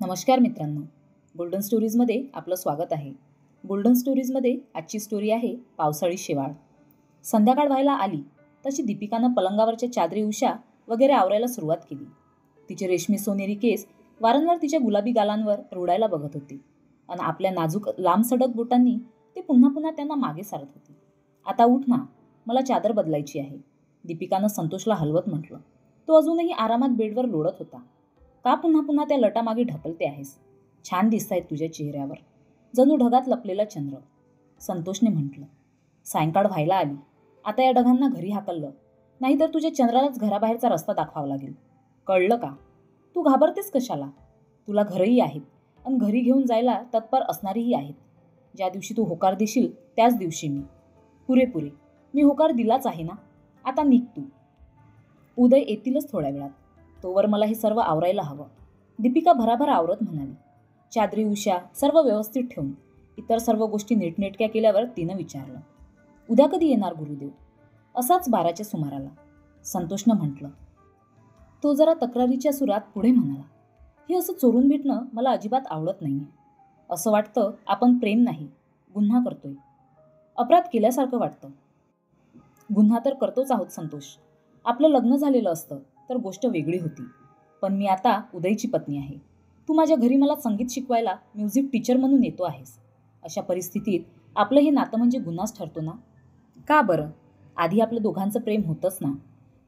नमस्कार मित्रांनो, गोल्डन स्टोरीजमध्ये आपलं स्वागत आहे. गोल्डन स्टोरीजमध्ये आजची स्टोरी आहे पावसाळी शेवाळ. संध्याकाळ व्हायला आली तशी दीपिकानं पलंगावरच्या चादरी उशा वगैरे आवरायला सुरुवात केली. तिचे रेशमी सोनेरी केस वारंवार तिच्या गुलाबी गालांवर रुडायला बघत होते आणि आपल्या नाजूक लांब सडक बोटांनी ते पुन्हा पुन्हा त्यांना मागे सारत होती. आता उठ ना, मला चादर बदलायची आहे, दीपिकानं संतोषला हलवत म्हटलं. तो अजूनही आरामात बेडवर लोळत होता. का पुन्हा पुन्हा त्या लटामागे ढकलते आहेस? छान दिसतायत तुझ्या चेहऱ्यावर, जणू ढगात लपलेला चंद्र, संतोषने म्हटलं. सायंकाळ व्हायला आली. आता या ढगांना घरी हाकललं नाहीतर तुझ्या चंद्रालाच घराबाहेरचा रस्ता दाखवावा लागेल. कळलं का? तू घाबरतेस कशाला? तुला घरही आहेत आणि घरी घेऊन जायला तत्पर असणारीही आहेत. ज्या दिवशी तू होकार देशील त्याच दिवशी मी. पुरे मी होकार दिलाच आहे ना. आता निघ तू. उदय येतीलच थोड्या वेळात, तोवर मला हे सर्व आवरायला हवं, दीपिका भराभर आवरत म्हणाली. चादरी उशा सर्व व्यवस्थित ठेवून इतर सर्व गोष्टी नीटनेटक्या केल्यावर तिनं विचारलं, उद्या कधी येणार गुरुदेव? असाच 12च्या सुमाराला, संतोषनं म्हटलं. तो जरा तक्रारीच्या सुरात पुढे म्हणाला, हे असं चोरून भेटणं मला अजिबात आवडत नाहीये. असं वाटतं आपण प्रेम नाही, गुन्हा करतोय. अपराध केल्यासारखं वाटतं. गुन्हा तर करतोच आहोत संतोष. आपलं लग्न झालेलं असतं तर गोष्ट वेगळी होती, पण मी आता उदयची पत्नी आहे. तू माझ्या घरी मला संगीत शिकवायला म्युझिक टीचर म्हणून येतो आहेस. अशा परिस्थितीत आपलं हे नातं म्हणजे गुन्हाच ठरतो ना? का बरं? आधी आपलं दोघांचं प्रेम होतंच ना.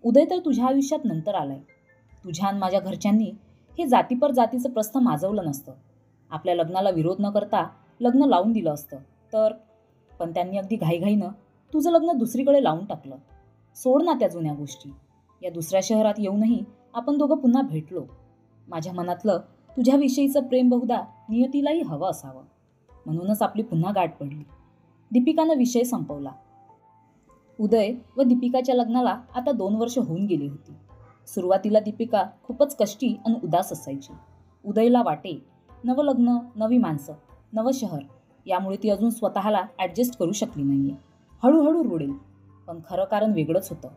उदय तर तुझ्या आयुष्यात नंतर आलाय. तुझ्या आणि माझ्या घरच्यांनी हे जातीपर जातीचं प्रस्थ माजवलं नसतं. आपल्या लग्नाला विरोध न करता लग्न लावून दिलं असतं तर, पण त्यांनी अगदी घाईघाईनं तुझं लग्न दुसरीकडे लावून टाकलं. सोड ना त्या जुन्या गोष्टी. या दुसऱ्या शहरात येऊनही आपण दोघं पुन्हा भेटलो. माझ्या मनातलं तुझ्याविषयीचं प्रेम बहुधा नियतीलाही हवं असावं, म्हणूनच आपली पुन्हा गाठ पडली. दीपिकानं विषय संपवला. उदय व दीपिकाच्या लग्नाला आता 2 वर्ष होऊन गेली होती. सुरुवातीला दीपिका खूपच कष्टी आणि उदास असायची. उदयला वाटे, नवं लग्न, नवी माणसं, नवं शहर, यामुळे ती अजून स्वतःला ॲडजस्ट करू शकली नाहीये. हळूहळू रुळेल. पण खरं कारण वेगळंच होतं.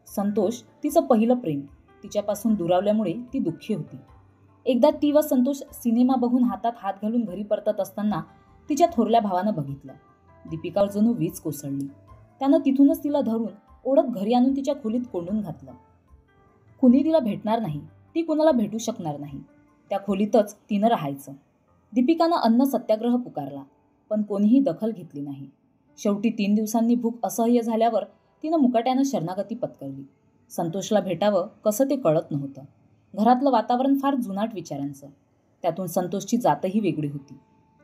संतोष तिचं पहिलं प्रेम. तिच्यापासून दुरावल्यामुळे ती दुःखी होती. एकदा ती व संतोष सिनेमा बघून हातात हात घालून घरी परतत असताना तिच्या थोरल्या भावानं बघितलं. दीपिकावर जणू वीज कोसळली. त्यानं तिथूनच तिला धरून ओढत घरी आणून तिच्या खोलीत कोंडून घातलं. कुणी तिला भेटणार नाही, ती कुणाला भेटू शकणार नाही. त्या खोलीतच तिनं राहायचं. दीपिकानं अन्न सत्याग्रह पुकारला, पण कोणीही दखल घेतली नाही. शेवटी 3 दिवसांनी भूक असह्य झाल्यावर तिनं मुकाट्यानं शरणागती पत्करली. संतोषला भेटावं कसं ते कळत नव्हतं. घरातलं वातावरण फार जुनाट विचारांचं. त्यातून संतोषची जातही वेगळी होती.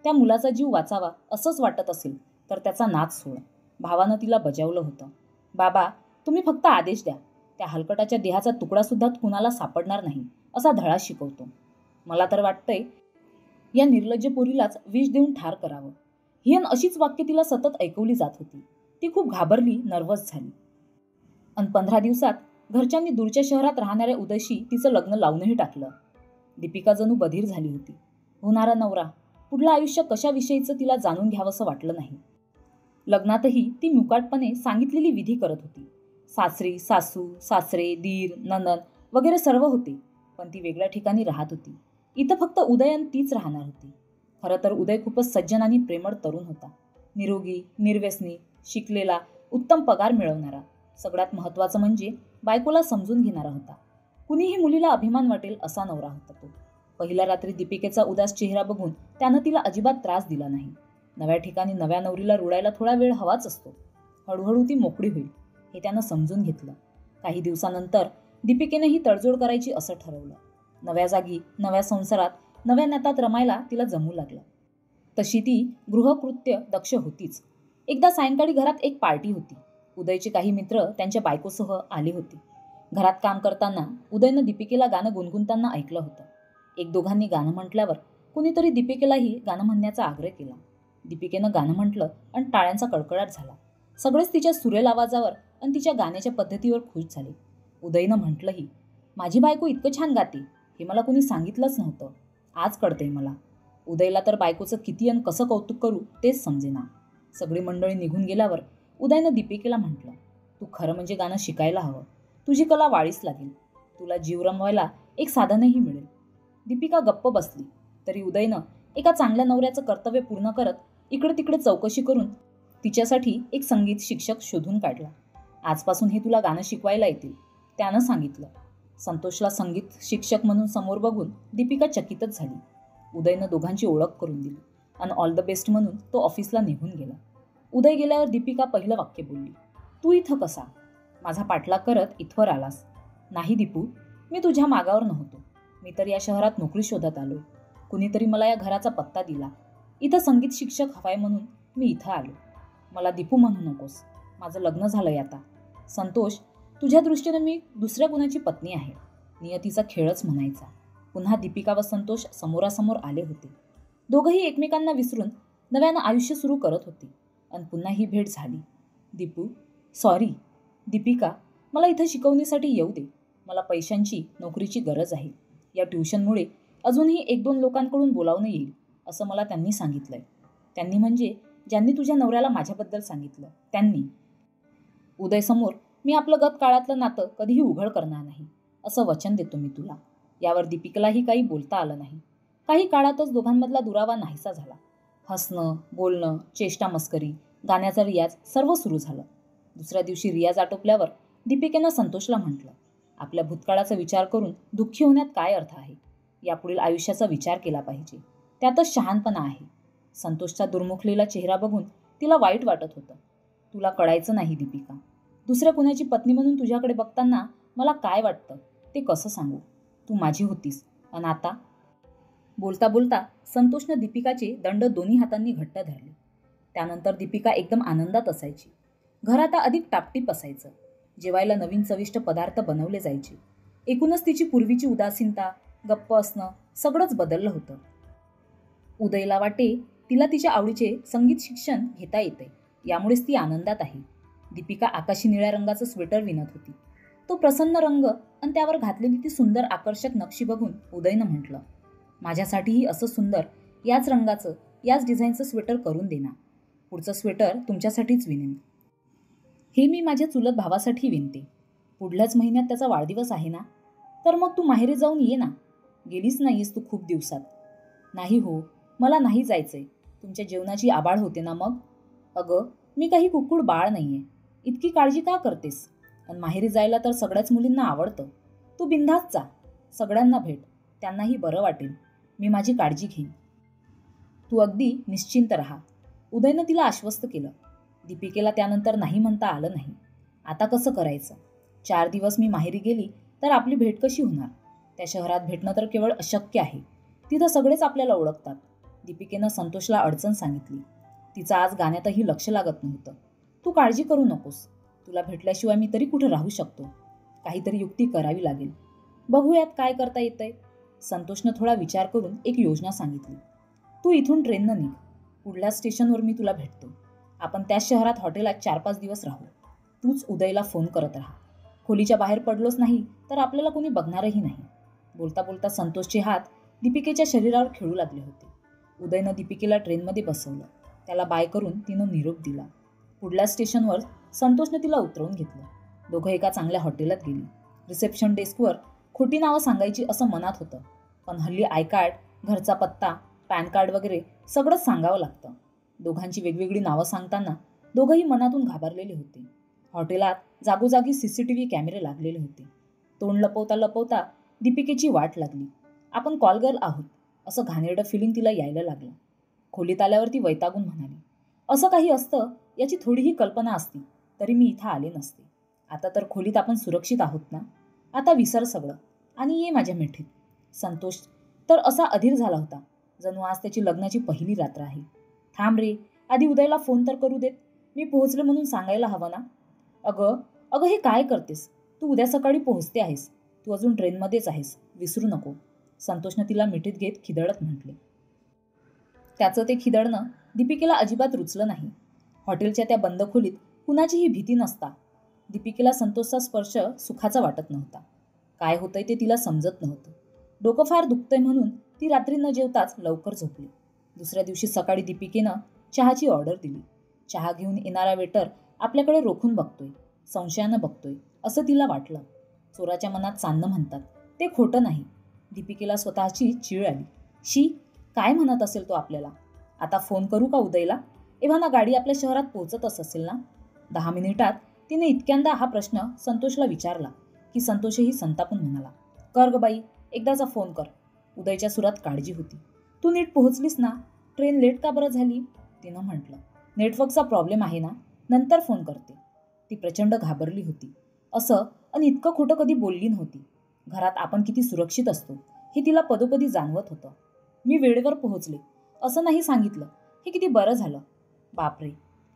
त्या मुलाचा जीव वाचावा असंच वाटत असेल तर त्याचा नाच सोड. भावानं तिला बजावलं होतं. बाबा, तुम्ही फक्त आदेश द्या, त्या हलकटाच्या देहाचा तुकडासुद्धा कुणाला सापडणार नाही असा धडा शिकवतो. मला तर वाटतंय या निर्लज्ज पोरीलाच विष देऊन ठार करावं. ही अशीच वाक्य तिला सतत ऐकवली जात होती. ती खूप घाबरली, नर्वस झाली. आणि 15 दिवसात घरच्यांनी दूरच्या शहरात राहणाऱ्या उदयशी तिचं लग्न लावूनही टाकलं. दीपिका जणू बधीर झाली होती. होणारा नवरा, पुढलं आयुष्य कशाविषयीचं तिला जाणून घ्यावंसं वाटलं नाही. लग्नातही ती मुकाटपणे सांगितलेली विधी करत होती. सासरी, सासू, सासरे, दीर, नणंद वगैरे सर्व होते, पण ती वेगळ्या ठिकाणी राहत होती. इथं फक्त उदय आणि तीच राहणार होती. खरं तर उदय खूपच सज्जन आणि प्रेमळ तरुण होता. निरोगी, निर्व्यसनी, शिकलेला, उत्तम पगार मिळवणारा, सगळ्यात महत्त्वाचं म्हणजे बायकोला समजून घेणारा होता. कुणीही मुलीला अभिमान वाटेल असा नवरा होता तो. पहिल्या रात्री दीपिकेचा उदास चेहरा बघून त्यानं तिला अजिबात त्रास दिला नाही. नव्या ठिकाणी नव्या नवरीला रुळायला थोडा वेळ हवाच असतो. हळूहळू ती मोकळी होईल हे त्यानं समजून घेतलं. काही दिवसानंतर दीपिकेनेही तडजोड करायची असं ठरवलं. नव्या जागी, नव्या संसारात, नव्या नातात रमायला तिला जमू लागलं. तशी ती गृहकृत्य दक्ष होतीच. एकदा सायंकाळी घरात एक पार्टी होती. उदयचे काही मित्र त्यांच्या बायकोसह आले होते. घरात काम करताना उदयनं दीपिकेला गाणं गुणगुणताना ऐकलं होतं. एक दोघांनी गाणं म्हटल्यावर कुणीतरी दीपिकेलाही गाणं म्हणण्याचा आग्रह केला. दीपिकेनं गाणं म्हटलं आणि टाळ्यांचा कडकडाट झाला. सगळेच तिच्या सुरेल आवाजावर आणि तिच्या गाण्याच्या पद्धतीवर खुश झाले. उदयनं म्हटलंही, माझी बायको इतकं छान गाते हे मला कुणी सांगितलंच नव्हतं. आज कळतंय मला. उदयला तर बायकोचं किती आणि कसं कौतुक करू तेच समजेना. सगळी मंडळी निघून गेल्यावर उदयनं दीपिकेला म्हटलं, तू खरं म्हणजे गाणं शिकायला हवं. तुझी कला वाढीस लागेल. तुला जीव रमवायला एक साधनही मिळेल. दीपिका गप्प बसली तरी उदयनं एका चांगल्या नवऱ्याचं कर्तव्य पूर्ण करत इकडे तिकडे चौकशी करून तिच्यासाठी एक संगीत शिक्षक शोधून काढला. आजपासून हे तुला गाणं शिकवायला येतील, त्यानं सांगितलं. संतोषला संगीत शिक्षक म्हणून समोर बघून दीपिका चकितच झाली. उदयनं दोघांची ओळख करून दिली आणि ऑल द बेस्ट म्हणून तो ऑफिसला निघून गेला. उदय गेल्यावर दीपिका पहिलं वाक्य बोलली, तू इथं कसा? माझा पाठलाग करत इथवर आलास? नाही दीपू, मी तुझ्या मागावर नव्हतो. मी तर या शहरात नोकरी शोधत आलो. कुणीतरी मला या घराचा पत्ता दिला. इथं संगीत शिक्षक हवाय म्हणून मी इथं आलो. मला दीपू म्हणू नकोस. माझं लग्न झालंय आता. संतोष, तुझ्या दृष्टीनं मी दुसऱ्या कुणाची पत्नी आहे. नियतीचा खेळच म्हणायचा. पुन्हा दीपिका व संतोष समोरासमोर आले होते. दोघंही एकमेकांना विसरून नव्यानं आयुष्य सुरू करत होते आणि पुन्हा ही भेट झाली. दीपू, सॉरी. दीपिका, मला इथं शिकवणीसाठी येऊ दे. मला पैशांची, नोकरीची गरज आहे. या ट्युशनमुळे अजूनही 1-2 लोकांकडून बोलावणं येईल असं मला त्यांनी सांगितलंय. त्यांनी म्हणजे ज्यांनी तुझ्या नवऱ्याला माझ्याबद्दल सांगितलं त्यांनी. उदयसमोर मी आपलं गत काळातलं नातं कधीही उघड करणार नाही असं वचन देतो मी तुला. यावर दीपिकालाही काही बोलता आलं नाही. काही काळातच दोघांमधला दुरावा नाहीसा झाला. हसणं, बोलणं, चेष्टा मस्करी, गाण्याचा रियाज सर्व सुरू झालं. दुसऱ्या दिवशी रियाज आटोपल्यावर दीपिकेनं संतोषला म्हटलं, आपल्या भूतकाळाचा विचार करून दुःखी होण्यात काय अर्थ आहे? यापुढील आयुष्याचा विचार केला पाहिजे. त्यातच शहाणपणा आहे. संतोषचा दुर्मुखलेला चेहरा बघून तिला वाईट वाटत होतं. तुला कळायचं नाही दीपिका. दुसऱ्या कुणाची पत्नी म्हणून तुझ्याकडे बघताना मला काय वाटतं ते कसं सांगू? तू माझी होतीस आणि आता? बोलता बोलता संतोषनं दीपिकाचे दंड दोन्ही हातांनी घट्ट धरले. त्यानंतर दीपिका एकदम आनंदात असायची. घर आता अधिक टापटीप असायचं. जेवायला नवीन चविष्ट पदार्थ बनवले जायचे. एकूणच तिची पूर्वीची उदासीनता, गप्प असणं सगळंच बदललं होतं. उदयला वाटे तिला तिच्या आवडीचे संगीत शिक्षण घेता येते. यामुळेच ती आनंदात आहे. दीपिका आकाशी निळ्या रंगाचं स्वेटर विणत होती. तो प्रसन्न रंग आणि त्यावर घातलेली ती सुंदर आकर्षक नक्षी बघून उदयनं म्हटलं, माझ्यासाठीही असं सुंदर याच रंगाचं, याच डिझाईनचं स्वेटर करून देना. पुढचं स्वेटर तुमच्यासाठीच विणेन. हे मी माझ्या चुलत भावासाठी विणते. पुढल्याच महिन्यात त्याचा वाढदिवस आहे ना, तर मग तू माहेरी जाऊन ये ना. गेलीच नाहीस तू खूप दिवसात. नाही हो, मला नाही जायचंय. तुमच्या जेवणाची आबाळ होते ना मग. अगं, मी काही कुक्कुड बाळ नाहीये. इतकी काळजी का करतेस? आणि माहेरी जायला तर सगळ्याच मुलींना आवडतं. तू बिनधास्त जा. सगळ्यांना भेट. त्यांनाही बरं वाटेल. मी माझी काळजी घेईन. तू अगदी निश्चिंत राहा. उदयनं तिला आश्वस्त केलं. दीपिकेला त्यानंतर नाही म्हणता आलं नाही. आता कसं करायचं? 4 दिवस मी माहेरी गेली तर आपली भेट कशी होणार? त्या शहरात भेटणं तर केवळ अशक्य आहे. तिथं सगळेच आपल्याला ओळखतात. दीपिकेनं संतोषला अडचण सांगितली. तिचं आज गाण्यातही लक्ष लागत नव्हतं. तू काळजी करू नकोस. तुला भेटल्याशिवाय मी तरी कुठं राहू शकतो? काहीतरी युक्ती करावी लागेल. बघूयात काय करता येतंय. संतोषनं थोडा विचार करून एक योजना सांगितली. तू इथून ट्रेननं निघ. पुढल्या स्टेशनवर मी तुला भेटतो. आपण त्याच शहरात हॉटेलात 4-5 दिवस राहू. तूच उदयला फोन करत राहा. खोलीच्या बाहेर पडलोच नाही तर आपल्याला कोणी बघणारही नाही. बोलता बोलता संतोषचे हात दीपिकेच्या शरीरावर खेळू लागले होते. उदयनं दीपिकेला ट्रेनमध्ये बसवलं. त्याला बाय करून तिनं निरोप दिला. पुढल्या स्टेशनवर संतोषनं तिला उतरवून घेतलं. दोघं एका चांगल्या हॉटेलात गेली. रिसेप्शन डेस्कवर खोटी नावं सांगायची असं मनात होतं. पण हल्ली आय कार्ड, घरचा पत्ता, पॅन कार्ड वगैरे सगळंच सांगावं लागतं. दोघांची वेगवेगळी नावं सांगताना दोघंही मनातून घाबरलेले होते. हॉटेलात जागोजागी CCTV कॅमेरे लागलेले होते. तोंड लपवता लपवता दीपिकेची वाट लागली. आपण कॉल गर्ल आहोत असं घाणेरडं फिलिंग तिला यायला लागलं. खोलीत आल्यावर ती वैतागून म्हणाली, असं काही असतं याची थोडीही कल्पना असती तरी मी इथं आले नसते. आता तर खोलीत आपण सुरक्षित आहोत ना. आता विसर सगळं आणि ये माझ्या मिठीत. संतोष तर असा अधीर झाला होता जणू आज त्याची लग्नाची पहिली रात्र आहे. थांब रे, आधी उदयला फोन तर करू देत. मी पोहोचले म्हणून सांगायला हवं ना. अगं हे काय करतेस? तू उद्या सकाळी पोहोचते आहेस. तू अजून ट्रेनमध्येच आहेस, विसरू नको. संतोषनं तिला मिठीत घेत खिदळत म्हटले. त्याचं ते खिदळणं दीपिकेला अजिबात रुचलं नाही. हॉटेलच्या त्या बंद खोलीत कुणाचीही भीती नसता दीपिकेला संतोषचा स्पर्श सुखाचा वाटत नव्हता. काय होतंय ते तिला समजत नव्हतं. डोकं फार दुखतंय म्हणून ती रात्री न जेवताच लवकर झोपली. दुसऱ्या दिवशी सकाळी दीपिकेनं चहाची ऑर्डर दिली. चहा घेऊन येणारा वेटर आपल्याकडे रोखून बघतोय, संशयानं बघतोय असं तिला वाटलं. चोराच्या मनात चांदणं म्हणतात, ते खोटं नाही. दीपिकेला स्वतःची चीळ आली. शी, काय म्हणत असेल तो आपल्याला? आता फोन करू का उदयला? एव्हाना गाडी आपल्या शहरात पोहोचतच असेल ना? 10 मिनिटात तिने इतक्यांदा हा प्रश्न संतोषला विचारला की संतोषही संतापून म्हणाला, कर ग बाई, एकदाचा फोन कर. उदयच्या सुरात काळजी होती. तू नीट पोहोचलीस ना? ट्रेन लेट का बरं झाली? तिनं म्हटलं. नेटवर्कचा प्रॉब्लेम आहे ना, नंतर फोन करते. ती प्रचंड घाबरली होती. असं आणि इतकं खोटं कधी बोलली नव्हती. घरात आपण किती सुरक्षित असतो हे तिला पदोपदी जाणवत होतं. मी वेळेवर पोहोचले असं नाही सांगितलं, हे किती बरं झालं. बापरे,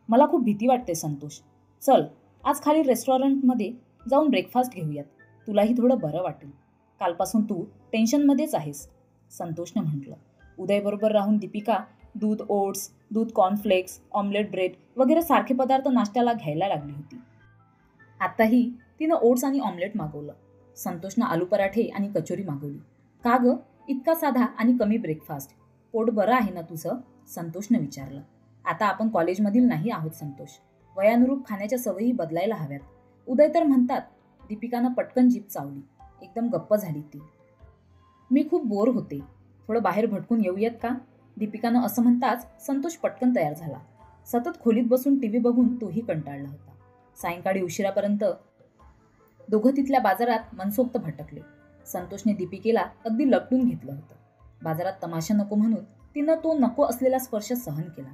मला खूप भीती वाटते संतोष. चल, आज खाली रेस्टॉरंटमध्ये जाऊन ब्रेकफास्ट घेऊयात. तुलाही थोडं बरं वाटेल. कालपासून तू टेन्शनमध्येच आहेस, संतोषनं म्हटलं. उदयबरोबर राहून दीपिका दूध ओट्स, दूध कॉर्नफ्लेक्स, ऑमलेट ब्रेड वगैरे सारखे पदार्थ नाश्त्याला घ्यायला लागली होती. आत्ताही तिनं ओट्स आणि ऑमलेट मागवलं. संतोषनं आलू पराठे आणि कचोरी मागवली. का ग, इतका साधा आणि कमी ब्रेकफास्ट? पोट बरं आहे ना तुझं? संतोषनं विचारलं. आता आपण कॉलेजमधील नाही आहोत संतोष. वयानुरूप खाण्याच्या सवयी बदलायला हव्यात. उदय तर म्हणतात. दीपिकानं पटकन जीभ चावली. एकदम गप्प झाली ती. मी खूप बोर होते, थोडं बाहेर भटकून येऊयात का? दीपिकानं असं म्हणताच संतोष पटकन तयार झाला. सतत खोलीत बसून टीव्ही बघून तोही कंटाळला होता. सायंकाळी उशिरापर्यंत दोघं तिथल्या बाजारात मनसोक्त भटकले. संतोषने दीपिकेला अगदी लपटून घेतलं होतं. बाजारात तमाशा नको म्हणून तिनं तो नको असलेला स्पर्श सहन केला.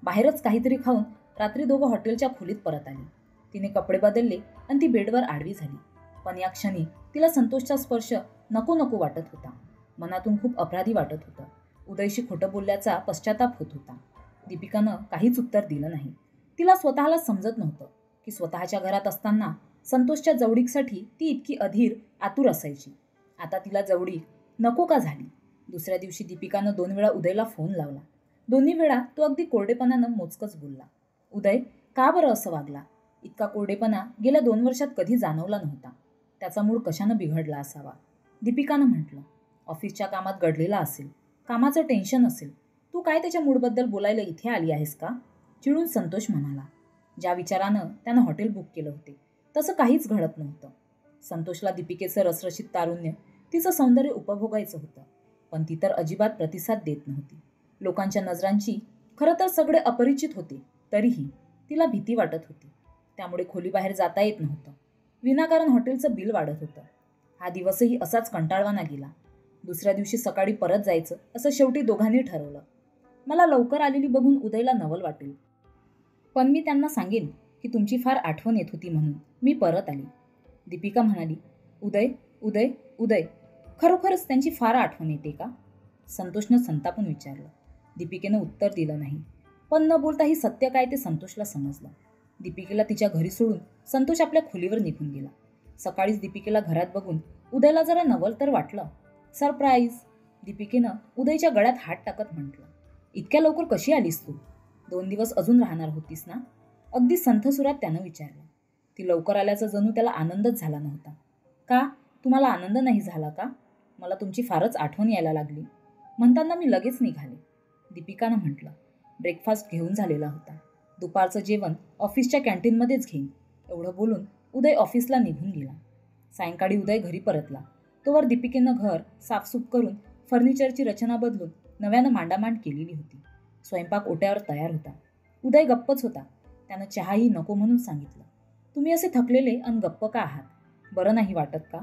बाहेरच काहीतरी खाऊन रात्री दोघं हॉटेलच्या खोलीत परत आली. तिने कपडे बदलले आणि ती बेडवर आडवी झाली. पण या क्षणी तिला संतोषचा स्पर्श नको नको वाटत होता. मनातून खूप अपराधी वाटत होतं. उदयशी खोटं बोलल्याचा पश्चाताप होत होता. दीपिकानं काहीच उत्तर दिलं नाही. तिला स्वतःला समजत नव्हतं की स्वतःच्या घरात असताना संतोषच्या जवळीकसाठी ती इतकी अधीर आतुर असायची. आता तिला जवळीक नको का झाली? दुसऱ्या दिवशी दीपिकानं 2 वेळा उदयला फोन लावला. दोन्ही वेळा तो अगदी कोरडेपणानं मोजकच बोलला. उदय का बरं असं वागला? इतका कोरडेपणा गेल्या 2 वर्षात कधी जाणवला नव्हता. त्याचा मूड कशानं बिघडला असावा? दीपिकानं म्हटलं, ऑफिसच्या कामात गडलेला असेल, कामाचं टेन्शन असेल. तू काय त्याच्या मूडबद्दल बोलायला इथे आली आहेस का? चिडून संतोष म्हणाला. ज्या विचारानं त्यानं हॉटेल बुक केलं होते तसं काहीच घडत नव्हतं. संतोषला दीपिकेचं रसरशीत तारुण्य, तिचं सौंदर्य उपभोगायचं होतं. पण ती तर अजिबात प्रतिसाद देत नव्हती. लोकांच्या नजरांची खरं तर सगळे अपरिचित होते, तरीही तिला भीती वाटत होती. त्यामुळे खोलीबाहेर जाता येत नव्हतं. विनाकारण हॉटेलचं बिल वाढत होतं. हा दिवसही असाच कंटाळवाना गेला. दुसऱ्या दिवशी सकाळी परत जायचं असं शेवटी दोघांनी ठरवलं. मला लवकर आलेली बघून उदयला नवल वाटेल, पण मी त्यांना सांगेन की तुमची फार आठवण येत होती म्हणून मी परत आली. दीपिका म्हणाली. उदय उदय उदय, खरोखरच त्यांची फार आठवण येते का? संतोषनं संतापून विचारलं. दीपिकेनं उत्तर दिलं नाही. पण न बोलताही सत्य काय ते संतोषला समजलं. दीपिकेला तिच्या घरी सोडून संतोष आपल्या खोलीवर निघून गेला. सकाळीच दीपिकेला घरात बघून उदयला जरा नवल तर वाटलं. सरप्राईज, दीपिकेनं उदयच्या गळ्यात हात टाकत म्हटलं. इतक्या लवकर कशी आलीस तू? 2 दिवस अजून राहणार होतीस ना? अगदी संथ सुरात त्यानं विचारलं. ती लवकर आल्याचा जणू त्याला आनंदच झाला नव्हता. का? तुम्हाला आनंद नाही झाला का? मला तुमची फारच आठवण यायला लागली. म्हणताना मी लगेच निघाले, दीपिकानं म्हटलं. ब्रेकफास्ट घेऊन झालेला होता. दुपारचं जेवण ऑफिसच्या कॅन्टीनमध्येच घेईन. एवढं बोलून उदय ऑफिसला निघून गेला. सायंकाळी उदय घरी परतला. तोवर दीपिकेनं घर साफसूफ करून फर्निचरची रचना बदलून नव्यानं मांडामांड केलेली होती. स्वयंपाक ओट्यावर तयार होता. उदय गप्पच होता. त्यानं चहाही नको म्हणून सांगितलं. तुम्ही असे थकलेले आणि गप्प का आहात? बरं नाही वाटत का?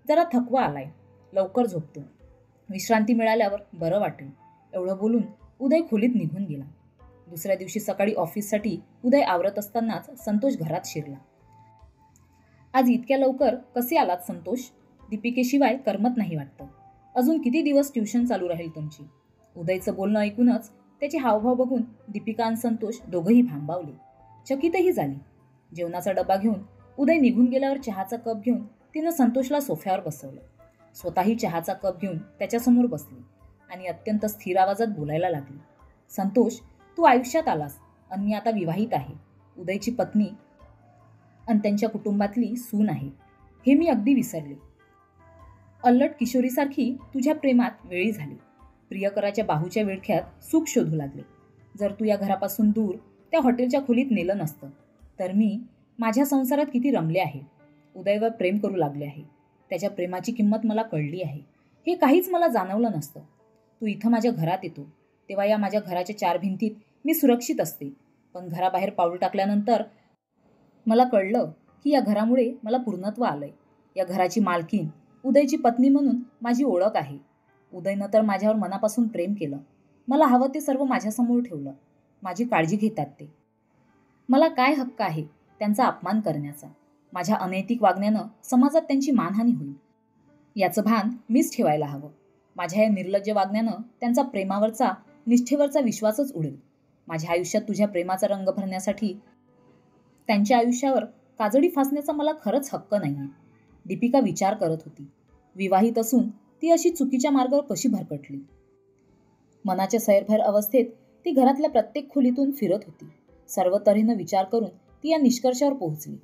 जरा थकवा आलाय, लवकर झोपतो. विश्रांती मिळाल्यावर बरं वाटेल. एवढं बोलून उदय खोलीत निघून गेला. दुसऱ्या दिवशी सकाळी ऑफिससाठी उदय आवरत असतानाच संतोष घरात शिरला. आज इतक्या लवकर कसे आलात संतोष? दीपिकेशिवाय करमत नाही वाटतं. अजून किती दिवस ट्युशन चालू राहील तुमची? उदयचं बोलणं ऐकूनच त्याचे हावभाव बघून दीपिका आणि संतोष दोघंही भांबावले. चकितही झाली. जेवणाचा डबा घेऊन उदय निघून गेल्यावर चहाचा कप घेऊन तिनं संतोषला सोफ्यावर बसवलं. स्वतःही चहाचा कप घेऊन त्याच्यासमोर बसली आणि अत्यंत स्थिर आवाजात बोलायला लागली. संतोष, तू आयुष्यात आलास आणि मी आता विवाहित आहे. उदयची पत्नी आणि त्यांच्या कुटुंबातली सून आहे, हे मी अगदी विसरले. अल्लट किशोरीसारखी तुझ्या प्रेमात वेळी झाली. प्रियकराच्या बाहूच्या विळख्यात सुख शोधू लागले. जर तू या घरापासून दूर त्या हॉटेलच्या खोलीत नेलं नसतं तर मी माझ्या संसारात किती रमले आहे. उदयवर प्रेम करू लागले आहे. त्याच्या प्रेमाची किंमत मला कळली आहे. हे काहीच मला जाणवलं नसतं. तू इथं माझ्या घरात येतो तेव्हा या माझ्या घराच्या 4 भिंतीत मी सुरक्षित असते, पण घराबाहेर पाऊल टाकल्यानंतर मला कळलं की या घरामुळे मला पूर्णत्व आलंय. या घराची मालकीण, उदयची पत्नी म्हणून माझी ओळख आहे. उदयनं तर माझ्यावर मनापासून प्रेम केलं. मला हवं ते सर्व माझ्यासमोर ठेवलं. माझी काळजी घेतात ते. मला काय हक्क आहे त्यांचा अपमान करण्याचा? माझ्या अनैतिक वागण्यानं समाजात त्यांची मानहानी होईल, याचं भान मीच ठेवायला हवं. माझ्या या निर्लज्ज वागण्यानं त्यांचा प्रेमावरचा, निष्ठेवरचा विश्वासच उडेल. माझ्या आयुष्यात तुझ्या प्रेमाचा रंग भरण्यासाठी त्यांच्या आयुष्यावर काजळी फासण्याचा मला खरंच हक्क नाहीये. दीपिका विचार करत होती. विवाहित असून ती अशी चुकीच्या मार्गावर कशी भरकटली? मनाच्या सैरभैर अवस्थेत ती घरातल्या प्रत्येक खोलीतून फिरत होती. सर्व तऱ्हेनं विचार करून ती या निष्कर्षावर पोहोचली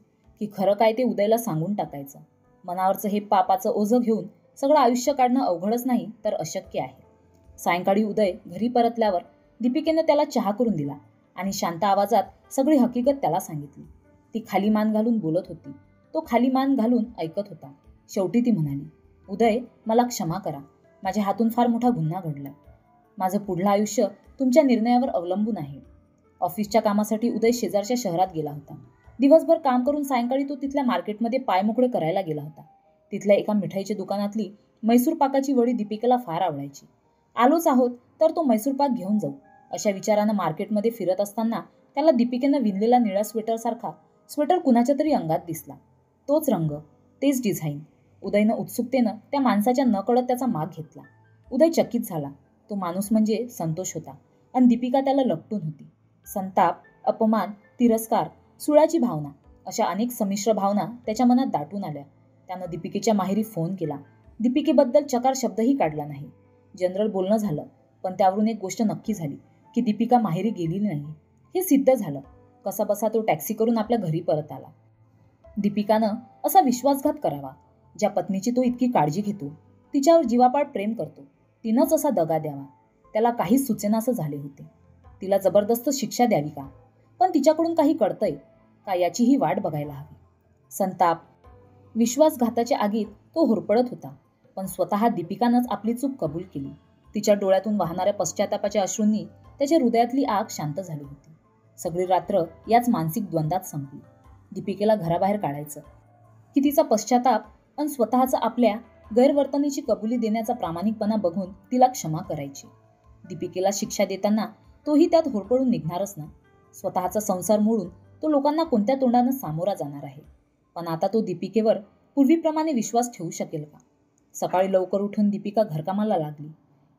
की खरं काय ते उदयला सांगून टाकायचं. मनावरचं हे पापाचं ओझं घेऊन सगळं आयुष्य काढणं अवघडच नाही तर अशक्य आहे. सायंकाळी उदय घरी परतल्यावर दीपिकेनं त्याला चहा करून दिला आणि शांत आवाजात सगळी हकीकत त्याला सांगितली. ती खाली मान घालून बोलत होती. तो खाली मान घालून ऐकत होता. शेवटी ती म्हणाली, उदय, मला क्षमा करा. माझ्या हातून फार मोठा गुन्हा घडलाय. माझं पुढलं आयुष्य तुमच्या निर्णयावर अवलंबून आहे. ऑफिसच्या कामासाठी उदय शेजारच्या शहरात गेला होता. दिवसभर काम करून सायंकाळी तो तिथल्या मार्केटमध्ये पाय मोकळे करायला गेला होता. तिथल्या एका मिठाईच्या दुकानातली मैसूर पाकाची वडी दीपिकेला फार आवडायची. आलोच आहोत तर तो मैसूर पाक घेऊन जाऊ, अशा विचारानं मार्केटमध्ये फिरत असताना त्याला दीपिकेनं विणलेला निळा स्वेटरसारखा स्वेटर कुणाच्या तरी अंगात दिसला. तोच रंग, तेच डिझाईन. उदयनं उत्सुकतेनं त्या माणसाच्या नकळत त्याचा माग घेतला. उदय चकित झाला. तो माणूस म्हणजे संतोष होता आणि दीपिका त्याला लपटून होती. संताप, अपमान, तिरस्कार, सुळाची भावना अशा अनेक संमिश्र भावना त्याच्या मनात दाटून आल्या. त्यानं दीपिकेच्या माहेरी फोन केला. दीपिकेबद्दल चकार शब्दही काढला नाही. जनरल बोलणं झालं, पण त्यावरून एक गोष्ट नक्की झाली की दीपिका माहेरी गेली नाही हे सिद्ध झालं. कसाबसा तो टॅक्सी करून आपल्या घरी परत आला. दीपिकानं असा विश्वासघात करावा. ज्या पत्नीची तो इतकी काळजी घेतो, तिच्यावर जीवापाड प्रेम करतो, तिनंच असा दगा द्यावा. त्याला काहीच सुचेनासं झाले होते. तिला जबरदस्त शिक्षा द्यावी का? पण तिच्याकडून काही कळतंय का याचीही वाट बघायला हवी. संताप, विश्वासघाताच्या आगीत तो होरपळत होता. पण स्वतः दीपिकानंच आपली चूक कबूल केली. तिच्या डोळ्यातून वाहणाऱ्या पश्चातापाच्या अश्रूंनी त्याच्या हृदयातली आग शांत झाली होती. सगळी रात्र याच मानसिक द्वंद्वात संपली. दीपिकेला घराबाहेर काढायचं की तिचा पश्चाताप आणि स्वतःचा आपल्या गैरवर्तनीची कबुली देण्याचा प्रामाणिकपणा बघून तिला क्षमा करायची. दीपिकेला शिक्षा देताना तोही त्यात होरपळून निघणारच ना. स्वतःचा संसार मोडून तो लोकांना कोणत्या तोंडानं सामोरा जाणार आहे. पण आता तो दीपिकेवर पूर्वीप्रमाणे विश्वास ठेवू शकेल का? सकाळी लवकर उठून दीपिका घरकामाला लागली.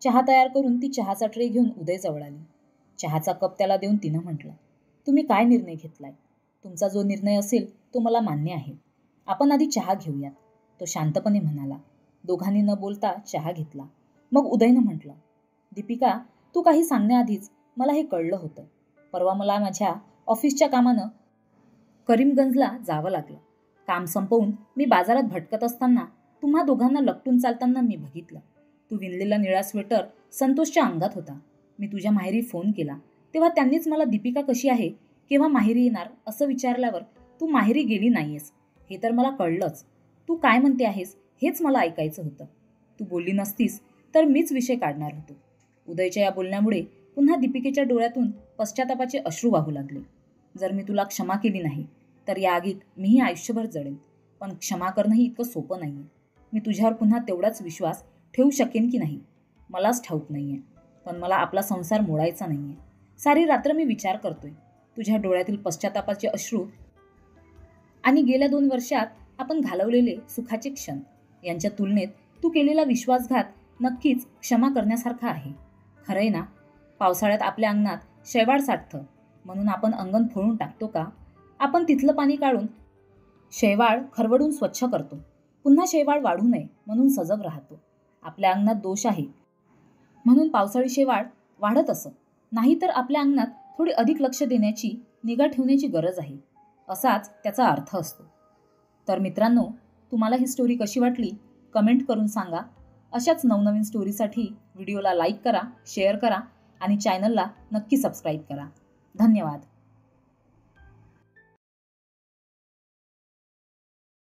चहा तयार करून ती चहाचा ट्रे घेऊन उदयजवळ आली. चहाचा कप त्याला देऊन तिनं म्हटलं, तुम्ही काय निर्णय घेतलाय? तुमचा जो निर्णय असेल तो मला मान्य आहे. आपण आधी चहा घेऊयात, तो शांतपणे म्हणाला. दोघांनी न बोलता चहा घेतला. मग उदयनं म्हटलं, दीपिका, तू काही सांगण्याआधीच मला हे कळलं होतं. परवा मला माझ्या ऑफिसच्या कामानं करीमगंजला जावं लागलं. काम संपवून मी बाजारात भटकत असताना तुम्हा दोघांना लपटून चालताना मी बघितलं. तू विणलेला निळा स्वेटर संतोषच्या अंगात होता. मी तुझ्या माहेरी फोन केला तेव्हा त्यांनीच मला दीपिका कशी आहे, केव्हा माहेरी येणार असं विचारल्यावर तू माहेरी गेली नाहीयेस हे तर मला कळलंच. तू काय म्हणते आहेस हेच मला ऐकायचं होतं. तू बोलली नसतीस तर मीच विषय काढणार होतो. उदयच्या या बोलण्यामुळे पुन्हा दीपिकेच्या डोळ्यातून पश्चातापाचे अश्रू वाहू लागले. जर मी तुला क्षमा केली नाही तर या आगीत मीही आयुष्यभर जळेन. पण क्षमा करणंही इतकं सोपं नाहीये. मी तुझ्यावर पुन्हा तेवढाच विश्वास ठेवू शकेन की नाही मलाच ठाऊक नाहीये. पण मला आपला संसार मोडायचा नाहीये. सारी रात्र मी विचार करतोय. तुझ्या डोळ्यातील पश्चातापाचे अश्रू आणि गेल्या 2 वर्षात आपण घालवलेले सुखाचे क्षण यांच्या तुलनेत तू केलेला विश्वासघात नक्कीच क्षमा करण्यासारखा आहे. खरंय ना, पावसाळ्यात आपल्या अंगणात शैवाळ साठतं म्हणून आपण अंगण फोडून टाकतो का? आपण तिथलं पाणी काढून शैवाळ खरवडून स्वच्छ करतो. पुन्हा शैवाळ वाढू नये म्हणून सजग राहतो. आपल्या अंगणात दोष आहे म्हणून पावसाळी शैवाळ वाढत असं. नाहीतर आपल्या अंगणात थोडी अधिक लक्ष देण्याची, निगा ठेवण्याची गरज आहे, असाच त्याचा अर्थ असतो. तर मित्रांनो, तुम्हाला ही स्टोरी कशी वाटली कमेंट करून सांगा. अशाच नवनवीन स्टोरीसाठी व्हिडिओला लाईक करा, शेअर करा आणि चॅनलला नक्की सबस्क्राईब करा. धन्यवाद.